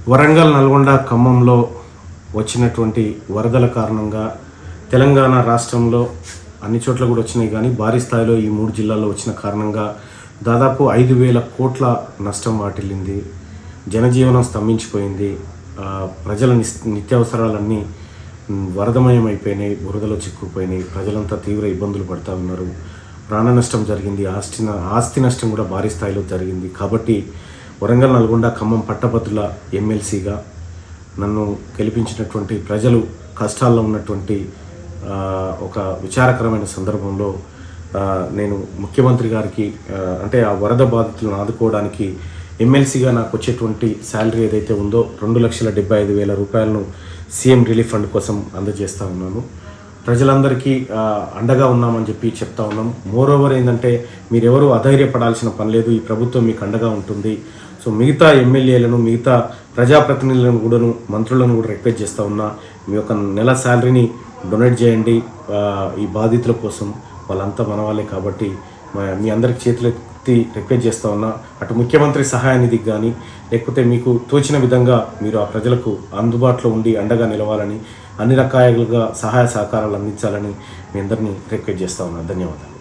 వరంగల్, నల్గొండ, ఖమ్మంలో వచ్చినటువంటి వరదల కారణంగా తెలంగాణ రాష్ట్రంలో అన్ని చోట్ల కూడా వచ్చినాయి, కానీ భారీ స్థాయిలో ఈ 3 జిల్లాల్లో వచ్చిన కారణంగా దాదాపు 5,000 కోట్ల నష్టం వాటిల్లింది. జనజీవనం స్తంభించిపోయింది. ప్రజల నిత్యావసరాలన్నీ వరదమయం అయిపోయినాయి, బురదలో చిక్కుపోయినాయి. ప్రజలంతా తీవ్ర ఇబ్బందులు పడుతూ ఉన్నారు. ప్రాణ నష్టం జరిగింది, ఆస్తి నష్టం కూడా భారీ స్థాయిలో జరిగింది. కాబట్టి వరంగల్, నల్గొండ, ఖమ్మం పట్టభద్రుల ఎమ్మెల్సీగా నన్ను గెలిపించినటువంటి ప్రజలు కష్టాల్లో ఉన్నటువంటి ఒక విచారకరమైన సందర్భంలో నేను ముఖ్యమంత్రి గారికి అంటే ఆ వరద బాధితులను ఆదుకోవడానికి ఎమ్మెల్సీగా నాకు వచ్చేటువంటి శాలరీ ఏదైతే ఉందో 2,75,000 రూపాయలను సీఎం రిలీఫ్ ఫండ్ కోసం అందజేస్తూ ఉన్నాను. ప్రజలందరికీ అండగా ఉన్నామని చెప్పి చెప్తా ఉన్నాం. మోరోవర్ ఏంటంటే మీరెవరూ అధైర్యపడాల్సిన పని లేదు, ఈ ప్రభుత్వం మీకు అండగా ఉంటుంది. సో మిగతా ఎమ్మెల్యేలను, మిగతా ప్రజాప్రతినిధులను కూడా, మంత్రులను కూడా రిక్వెస్ట్ చేస్తూ ఉన్నా, మీ యొక్క నెల శాలరీని డొనేట్ చేయండి ఈ బాధితుల కోసం. వాళ్ళంతా మన వాళ్ళే కాబట్టి మీ అందరికి చేతులెత్తి రిక్వెస్ట్ చేస్తూ ఉన్నా. అటు ముఖ్యమంత్రి సహాయ నిధికి కానీ, లేకపోతే మీకు తోచిన విధంగా మీరు ఆ ప్రజలకు అందుబాటులో ఉండి అండగా నిలవాలని, అన్ని రకాలుగా సహాయ సహకారాలు అందించాలని మీ అందరినీ రిక్వెస్ట్ చేస్తూ ఉన్నా. ధన్యవాదాలు.